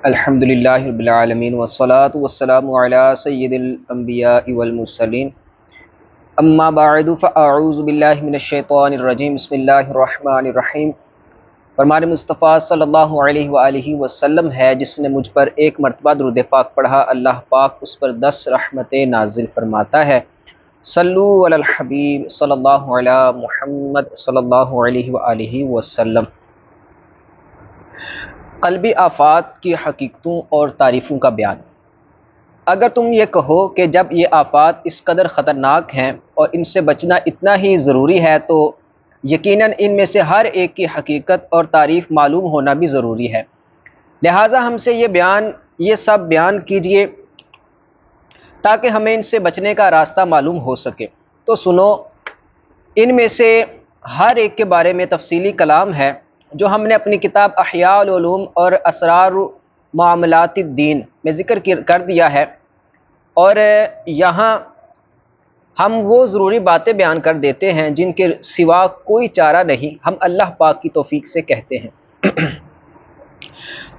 الحمدللہ رب العالمین والصلاة والسلام علی سید الانبیاء والمرسلین اما بعد فاعوذ باللہ من الشیطان الرجیم بسم اللہ الرحمن الرحیم۔ فرمان مصطفیٰ صلی اللہ علیہ وآلہ وسلم ہے جس نے مجھ پر ایک مرتبہ درود پاک پڑھا اللہ پاک اس پر 10 رحمتیں نازل فرماتا ہے۔ صلو علی الحبیب صلی اللہ علی محمد صلی اللہ علیہ وآلہ وسلم۔ قلبی آفات کی حقیقتوں اور تعریفوں کا بیان۔ اگر تم یہ کہو کہ جب یہ آفات اس قدر خطرناک ہیں اور ان سے بچنا اتنا ہی ضروری ہے تو یقیناً ان میں سے ہر ایک کی حقیقت اور تعریف معلوم ہونا بھی ضروری ہے، لہٰذا ہم سے یہ سب بیان کیجئے تاکہ ہمیں ان سے بچنے کا راستہ معلوم ہو سکے۔ تو سنو، ان میں سے ہر ایک کے بارے میں تفصیلی کلام ہے جو ہم نے اپنی کتاب احیاء العلوم اور اسرار معاملات الدین میں ذکر کر دیا ہے، اور یہاں ہم وہ ضروری باتیں بیان کر دیتے ہیں جن کے سوا کوئی چارہ نہیں، ہم اللہ پاک کی توفیق سے کہتے ہیں۔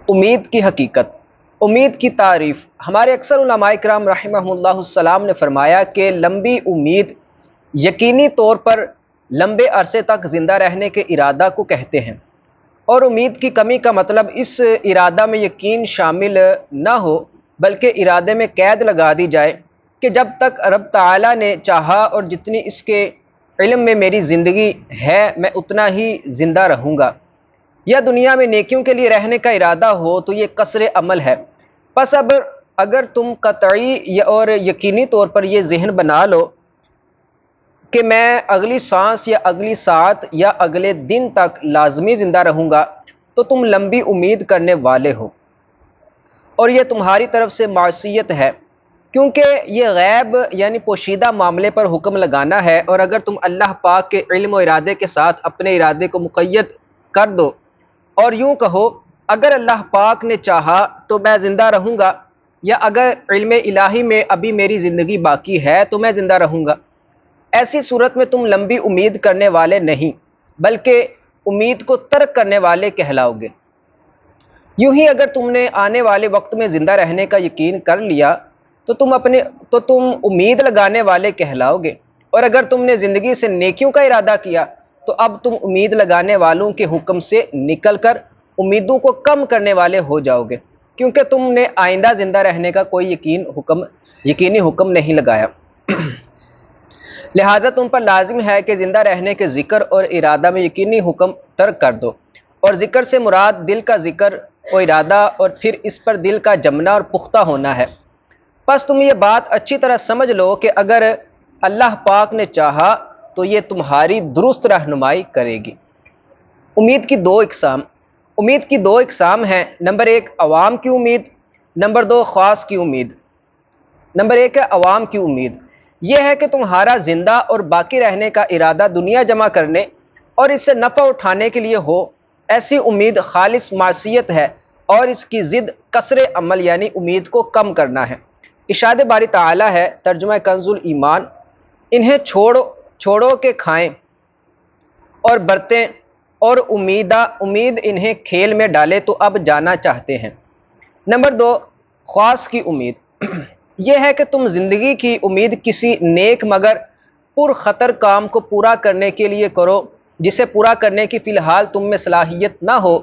امید کی حقیقت، امید کی تعریف۔ ہمارے اکثر علماء کرام رحمہ اللہ السلام نے فرمایا کہ لمبی امید یقینی طور پر لمبے عرصے تک زندہ رہنے کے ارادہ کو کہتے ہیں، اور امید کی کمی کا مطلب اس ارادہ میں یقین شامل نہ ہو بلکہ ارادے میں قید لگا دی جائے کہ جب تک رب تعالیٰ نے چاہا اور جتنی اس کے علم میں میری زندگی ہے میں اتنا ہی زندہ رہوں گا۔ یا دنیا میں نیکیوں کے لیے رہنے کا ارادہ ہو تو یہ قصر عمل ہے۔ پس اب اگر تم قطعی اور یقینی طور پر یہ ذہن بنا لو کہ میں اگلی سانس یا اگلی ساعت یا اگلے دن تک لازمی زندہ رہوں گا تو تم لمبی امید کرنے والے ہو، اور یہ تمہاری طرف سے معصیت ہے، کیونکہ یہ غیب یعنی پوشیدہ معاملے پر حکم لگانا ہے، اور اگر تم اللہ پاک کے علم و ارادے کے ساتھ اپنے ارادے کو مقید کر دو اور یوں کہو اگر اللہ پاک نے چاہا تو میں زندہ رہوں گا، یا اگر علم الہی میں ابھی میری زندگی باقی ہے تو میں زندہ رہوں گا، ایسی صورت میں تم لمبی امید کرنے والے نہیں بلکہ امید کو ترک کرنے والے کہلاؤ گے۔ یوں ہی اگر تم نے آنے والے وقت میں زندہ رہنے کا یقین کر لیا تو تم امید لگانے والے کہلاؤ گے، اور اگر تم نے زندگی سے نیکیوں کا ارادہ کیا تو اب تم امید لگانے والوں کے حکم سے نکل کر امیدوں کو کم کرنے والے ہو جاؤ گے، کیونکہ تم نے آئندہ زندہ رہنے کا کوئی یقینی حکم نہیں لگایا۔ لہٰذا تم پر لازم ہے کہ زندہ رہنے کے ذکر اور ارادہ میں یقینی حکم ترک کر دو، اور ذکر سے مراد دل کا ذکر و ارادہ اور پھر اس پر دل کا جمنا اور پختہ ہونا ہے۔ پس تم یہ بات اچھی طرح سمجھ لو کہ اگر اللہ پاک نے چاہا تو یہ تمہاری درست رہنمائی کرے گی۔ امید کی دو اقسام ہیں، نمبر 1 عوام کی امید، نمبر 2 خاص کی امید۔ نمبر 1 ہے عوام کی امید، یہ ہے کہ تمہارا زندہ اور باقی رہنے کا ارادہ دنیا جمع کرنے اور اس سے نفع اٹھانے کے لیے ہو۔ ایسی امید خالص معصیت ہے اور اس کی ضد قصر عمل یعنی امید کو کم کرنا ہے۔ ارشاد باری تعالیٰ ہے، ترجمہ کنز ایمان، انہیں چھوڑو کہ کھائیں اور برتیں، اور امید انہیں کھیل میں ڈالے تو اب جانا چاہتے ہیں۔ نمبر 2 خاص کی امید، یہ ہے کہ تم زندگی کی امید کسی نیک مگر پر خطر کام کو پورا کرنے کے لیے کرو جسے پورا کرنے کی فی الحال تم میں صلاحیت نہ ہو،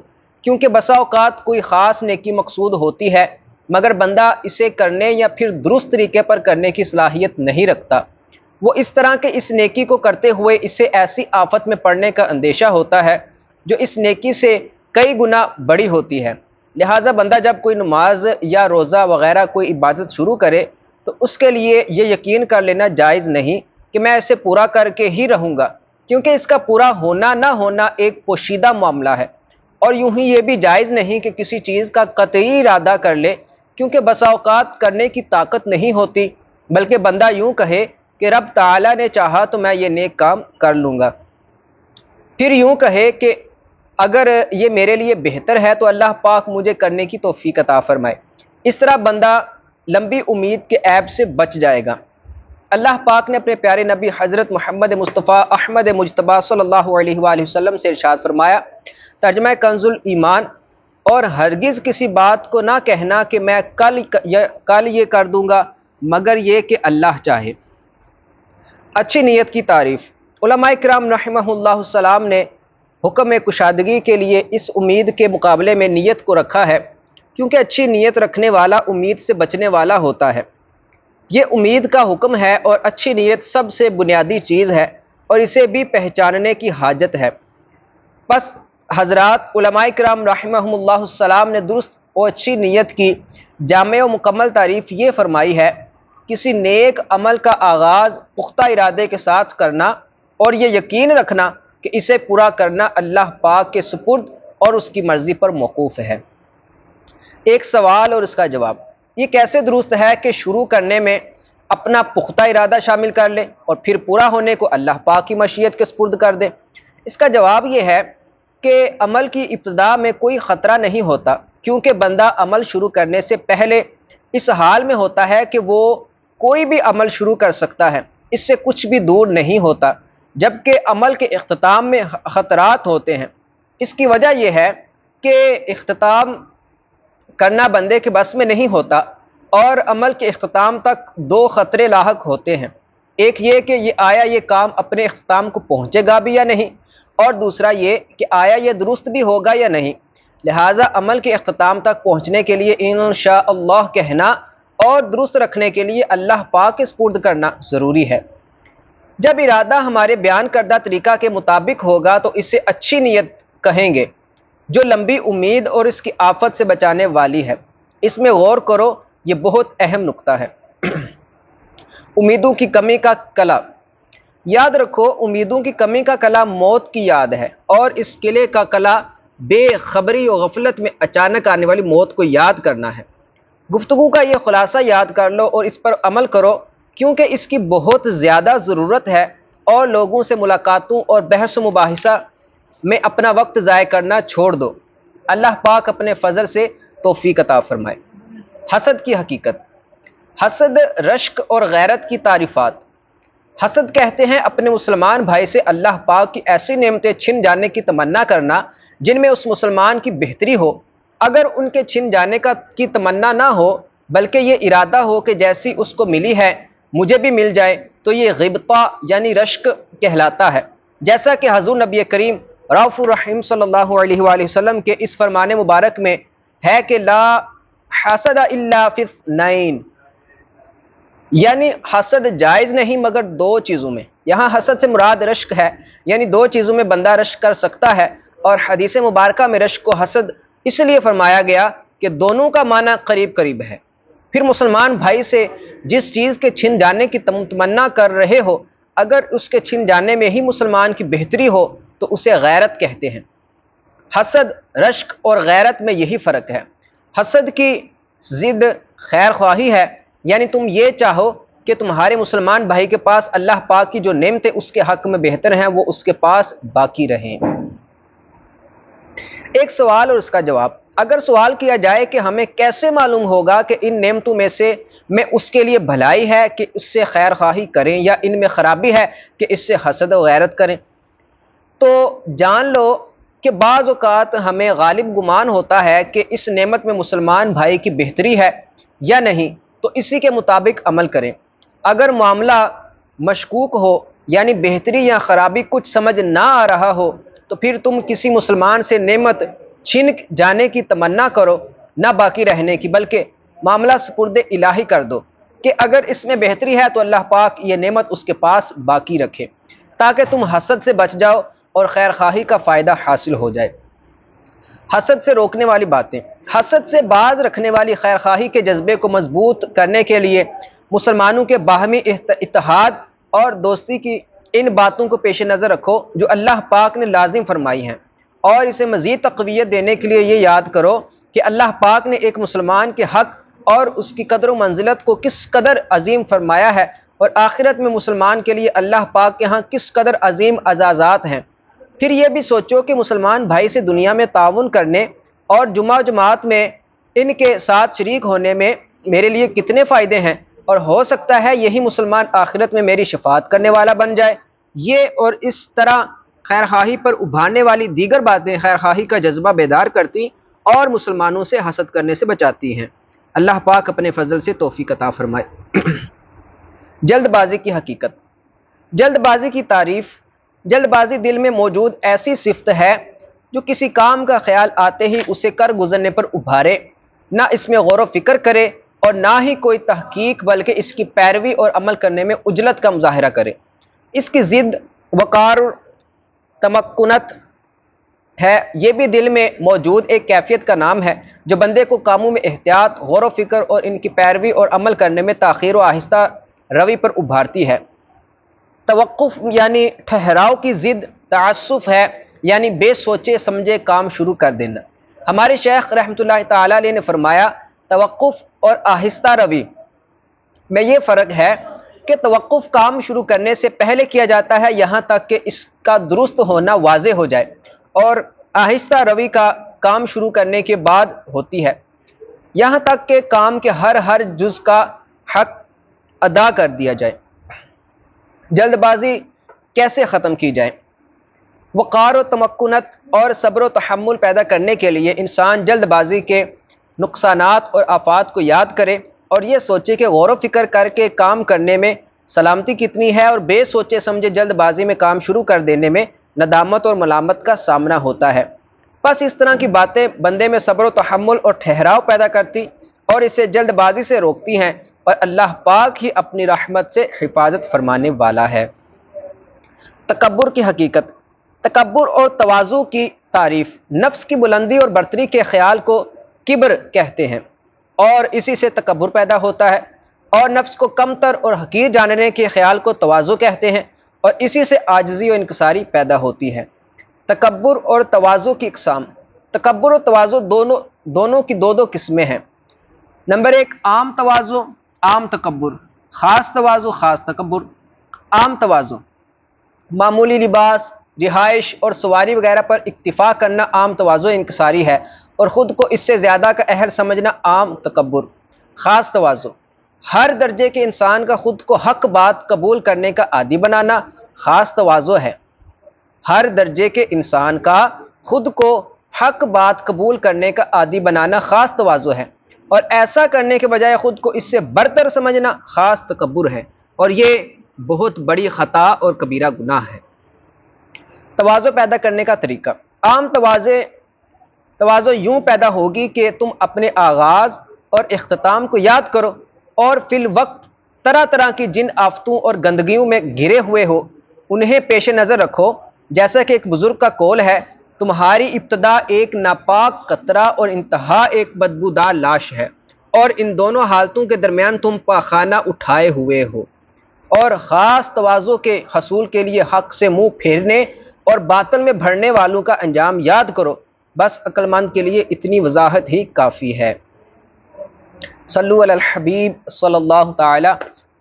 کیونکہ بسا اوقات کوئی خاص نیکی مقصود ہوتی ہے مگر بندہ اسے کرنے یا پھر درست طریقے پر کرنے کی صلاحیت نہیں رکھتا۔ وہ اس طرح کہ اس نیکی کو کرتے ہوئے اسے ایسی آفت میں پڑنے کا اندیشہ ہوتا ہے جو اس نیکی سے کئی گنا بڑی ہوتی ہے۔ لہٰذا بندہ جب کوئی نماز یا روزہ وغیرہ کوئی عبادت شروع کرے تو اس کے لیے یہ یقین کر لینا جائز نہیں کہ میں اسے پورا کر کے ہی رہوں گا، کیونکہ اس کا پورا ہونا نہ ہونا ایک پوشیدہ معاملہ ہے، اور یوں ہی یہ بھی جائز نہیں کہ کسی چیز کا قطعی ارادہ کر لے، کیونکہ بسا اوقات کرنے کی طاقت نہیں ہوتی، بلکہ بندہ یوں کہے کہ رب تعالیٰ نے چاہا تو میں یہ نیک کام کر لوں گا، پھر یوں کہے کہ اگر یہ میرے لیے بہتر ہے تو اللہ پاک مجھے کرنے کی توفیق عطا فرمائے۔ اس طرح بندہ لمبی امید کے عیب سے بچ جائے گا۔ اللہ پاک نے اپنے پیارے نبی حضرت محمد مصطفیٰ احمد مجتبیٰ صلی اللہ علیہ وآلہ وسلم سے ارشاد فرمایا، ترجمہ کنز ایمان، اور ہرگز کسی بات کو نہ کہنا کہ میں کل یہ کر دوں گا مگر یہ کہ اللہ چاہے۔ اچھی نیت کی تعریف۔ علماء کرام رحمہ اللہ السلام نے حکم کشادگی کے لیے اس امید کے مقابلے میں نیت کو رکھا ہے، کیونکہ اچھی نیت رکھنے والا امید سے بچنے والا ہوتا ہے۔ یہ امید کا حکم ہے اور اچھی نیت سب سے بنیادی چیز ہے اور اسے بھی پہچاننے کی حاجت ہے۔ پس حضرات علماء کرام رحمہم اللہ السلام نے درست و اچھی نیت کی جامع و مکمل تعریف یہ فرمائی ہے: کسی نیک عمل کا آغاز پختہ ارادے کے ساتھ کرنا اور یہ یقین رکھنا کہ اسے پورا کرنا اللہ پاک کے سپرد اور اس کی مرضی پر موقوف ہے۔ ایک سوال اور اس کا جواب۔ یہ کیسے درست ہے کہ شروع کرنے میں اپنا پختہ ارادہ شامل کر لے اور پھر پورا ہونے کو اللہ پاک کی مشیت کے سپرد کر دے؟ اس کا جواب یہ ہے کہ عمل کی ابتدا میں کوئی خطرہ نہیں ہوتا، کیونکہ بندہ عمل شروع کرنے سے پہلے اس حال میں ہوتا ہے کہ وہ کوئی بھی عمل شروع کر سکتا ہے، اس سے کچھ بھی دور نہیں ہوتا، جبکہ عمل کے اختتام میں خطرات ہوتے ہیں۔ اس کی وجہ یہ ہے کہ اختتام کرنا بندے کے بس میں نہیں ہوتا اور عمل کے اختتام تک دو خطرے لاحق ہوتے ہیں۔ ایک یہ کہ یہ کام اپنے اختتام کو پہنچے گا بھی یا نہیں، اور دوسرا یہ کہ آیا یہ درست بھی ہوگا یا نہیں۔ لہٰذا عمل کے اختتام تک پہنچنے کے لیے انشاءاللہ کہنا اور درست رکھنے کے لیے اللہ پاک کے سپرد کرنا ضروری ہے۔ جب ارادہ ہمارے بیان کردہ طریقہ کے مطابق ہوگا تو اسے اچھی نیت کہیں گے، جو لمبی امید اور اس کی آفت سے بچانے والی ہے۔ اس میں غور کرو، یہ بہت اہم نکتہ ہے۔ امیدوں کی کمی کا کلا۔ یاد رکھو، امیدوں کی کمی کا کلا موت کی یاد ہے، اور اس قلعے کا کلا بے خبری و غفلت میں اچانک آنے والی موت کو یاد کرنا ہے۔ گفتگو کا یہ خلاصہ یاد کر لو اور اس پر عمل کرو، کیونکہ اس کی بہت زیادہ ضرورت ہے، اور لوگوں سے ملاقاتوں اور بحث و مباحثہ میں اپنا وقت ضائع کرنا چھوڑ دو۔ اللہ پاک اپنے فضل سے توفیق عطا فرمائے۔ حسد کی حقیقت۔ حسد، رشک اور غیرت کی تعریفات۔ حسد کہتے ہیں اپنے مسلمان بھائی سے اللہ پاک کی ایسی نعمتیں چھن جانے کی تمنا کرنا جن میں اس مسلمان کی بہتری ہو۔ اگر ان کے چھن جانے کی تمنا نہ ہو، بلکہ یہ ارادہ ہو کہ جیسی اس کو ملی ہے مجھے بھی مل جائے، تو یہ غبطہ یعنی رشک کہلاتا ہے، جیسا کہ حضور نبی کریم رؤوف الرحیم صلی اللہ علیہ وآلہ وسلم کے اس فرمان مبارک میں ہے کہ لا حسد الا فی اثنین، یعنی حسد جائز نہیں مگر دو چیزوں میں۔ یہاں حسد سے مراد رشک ہے، یعنی دو چیزوں میں بندہ رشک کر سکتا ہے، اور حدیث مبارکہ میں رشک و حسد اس لیے فرمایا گیا کہ دونوں کا معنی قریب قریب ہے۔ پھر مسلمان بھائی سے جس چیز کے چھن جانے کی تمنا کر رہے ہو، اگر اس کے چھن جانے میں ہی مسلمان کی بہتری ہو تو اسے غیرت کہتے ہیں۔ حسد، رشک اور غیرت میں یہی فرق ہے۔ حسد کی ضد خیر خواہی ہے، یعنی تم یہ چاہو کہ تمہارے مسلمان بھائی کے پاس اللہ پاک کی جو نعمتیں اس کے حق میں بہتر ہیں وہ اس کے پاس باقی رہیں۔ ایک سوال اور اس کا جواب۔ اگر سوال کیا جائے کہ ہمیں کیسے معلوم ہوگا کہ ان نعمتوں میں اس کے لیے بھلائی ہے کہ اس سے خیر خواہی کریں یا ان میں خرابی ہے کہ اس سے حسد و غیرت کریں، تو جان لو کہ بعض اوقات ہمیں غالب گمان ہوتا ہے کہ اس نعمت میں مسلمان بھائی کی بہتری ہے یا نہیں، تو اسی کے مطابق عمل کریں۔ اگر معاملہ مشکوک ہو، یعنی بہتری یا خرابی کچھ سمجھ نہ آ رہا ہو، تو پھر تم کسی مسلمان سے نعمت چھن جانے کی تمنا کرو، نہ باقی رہنے کی، بلکہ معاملہ سپرد الہی کر دو کہ اگر اس میں بہتری ہے تو اللہ پاک یہ نعمت اس کے پاس باقی رکھے، تاکہ تم حسد سے بچ جاؤ اور خیر خواہی کا فائدہ حاصل ہو جائے۔ حسد سے روکنے والی باتیں۔ حسد سے باز رکھنے والی خیر خواہی کے جذبے کو مضبوط کرنے کے لیے مسلمانوں کے باہمی اتحاد اور دوستی کی ان باتوں کو پیش نظر رکھو جو اللہ پاک نے لازم فرمائی ہیں، اور اسے مزید تقویت دینے کے لیے یہ یاد کرو کہ اللہ پاک نے ایک مسلمان کے حق اور اس کی قدر و منزلت کو کس قدر عظیم فرمایا ہے، اور آخرت میں مسلمان کے لیے اللہ پاک کے ہاں کس قدر عظیم اعزازات ہیں۔ پھر یہ بھی سوچو کہ مسلمان بھائی سے دنیا میں تعاون کرنے اور جماعت میں ان کے ساتھ شریک ہونے میں میرے لیے کتنے فائدے ہیں، اور ہو سکتا ہے یہی مسلمان آخرت میں میری شفاعت کرنے والا بن جائے۔ یہ اور اس طرح خیر خواہی پر ابھارنے والی دیگر باتیں خیر خواہی کا جذبہ بیدار کرتی اور مسلمانوں سے حسد کرنے سے بچاتی ہیں۔ اللہ پاک اپنے فضل سے توفیق عطا فرمائے۔ جلد بازی کی حقیقت۔ جلد بازی کی تعریف۔ جلد بازی دل میں موجود ایسی صفت ہے جو کسی کام کا خیال آتے ہی اسے کر گزرنے پر ابھارے، نہ اس میں غور و فکر کرے اور نہ ہی کوئی تحقیق بلکہ اس کی پیروی اور عمل کرنے میں عجلت کا مظاہرہ کرے۔ اس کی ضد وقار تمکنت ہے۔ یہ بھی دل میں موجود ایک کیفیت کا نام ہے جو بندے کو کاموں میں احتیاط، غور و فکر اور ان کی پیروی اور عمل کرنے میں تاخیر و آہستہ روی پر ابھارتی ہے۔ توقف یعنی ٹھہراؤ کی ضد تعسف ہے، یعنی بے سوچے سمجھے کام شروع کر دینا۔ ہمارے شیخ رحمۃ اللہ تعالی علیہ نے فرمایا، توقف اور آہستہ روی میں یہ فرق ہے کہ توقف کام شروع کرنے سے پہلے کیا جاتا ہے یہاں تک کہ اس کا درست ہونا واضح ہو جائے، اور آہستہ روی کا کام شروع کرنے کے بعد ہوتی ہے یہاں تک کہ کام کے ہر جز کا حق ادا کر دیا جائے۔ جلد بازی کیسے ختم کی جائے؟ وقار و تمکنت اور صبر و تحمل پیدا کرنے کے لیے انسان جلد بازی کے نقصانات اور آفات کو یاد کرے اور یہ سوچے کہ غور و فکر کر کے کام کرنے میں سلامتی کتنی ہے، اور بے سوچے سمجھے جلد بازی میں کام شروع کر دینے میں ندامت اور ملامت کا سامنا ہوتا ہے۔ بس اس طرح کی باتیں بندے میں صبر و تحمل اور ٹھہراؤ پیدا کرتی اور اسے جلد بازی سے روکتی ہیں، اور اللہ پاک ہی اپنی رحمت سے حفاظت فرمانے والا ہے۔ تکبر کی حقیقت۔ تکبر اور تواضع کی تعریف۔ نفس کی بلندی اور برتری کے خیال کو کبر کہتے ہیں، اور اسی سے تکبر پیدا ہوتا ہے، اور نفس کو کمتر اور حقیر جاننے کے خیال کو تواضع کہتے ہیں، اور اسی سے عاجزی و انکساری پیدا ہوتی ہے۔ تکبر اور تواضع کی اقسام۔ تکبر اور تواضع دونوں کی دو قسمیں ہیں۔ نمبر 1، عام تواضع، عام تکبر۔ خاص تواضع، خاص تکبر۔ عام تواضع معمولی لباس، رہائش اور سواری وغیرہ پر اکتفا کرنا عام تواضع انکساری ہے، اور خود کو اس سے زیادہ کا اہل سمجھنا عام تکبر۔ خاص تواضع ہر درجے کے انسان کا خود کو حق بات قبول کرنے کا عادی بنانا خاص تواضع ہے۔ ہر درجے کے انسان کا خود کو حق بات قبول کرنے کا عادی بنانا خاص تواضع ہے، اور ایسا کرنے کے بجائے خود کو اس سے برتر سمجھنا خاص تکبر ہے، اور یہ بہت بڑی خطا اور کبیرہ گناہ ہے۔ تواضع پیدا کرنے کا طریقہ۔ عام تواضع یوں پیدا ہوگی کہ تم اپنے آغاز اور اختتام کو یاد کرو، اور فی الوقت طرح طرح کی جن آفتوں اور گندگیوں میں گھرے ہوئے ہو انہیں پیش نظر رکھو، جیسا کہ ایک بزرگ کا قول ہے، تمہاری ابتدا ایک ناپاک قطرہ اور انتہا ایک بدبودار لاش ہے، اور ان دونوں حالتوں کے درمیان تم پاخانہ اٹھائے ہوئے ہو۔ اور خاص تواضع کے حصول کے لیے حق سے منہ پھیرنے اور باطل میں بھرنے والوں کا انجام یاد کرو۔ بس عقل مند کے لیے اتنی وضاحت ہی کافی ہے۔ صلو علی الحبیب صلی اللہ تعالی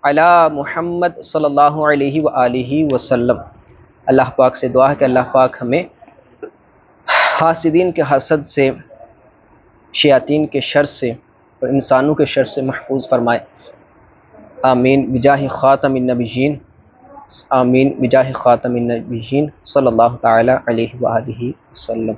علی محمد صلی اللہ علیہ وآلہ وسلم۔ اللہ پاک سے دعا ہے کہ اللہ پاک ہمیں حاسدین کے حسد سے، شیاطین کے شر سے اور انسانوں کے شر سے محفوظ فرمائے۔ آمین بجاہ خاتم النبیین، آمین بجاہ خاتم النبیین صلی اللہ تعالی علیہ وآلہ وسلم۔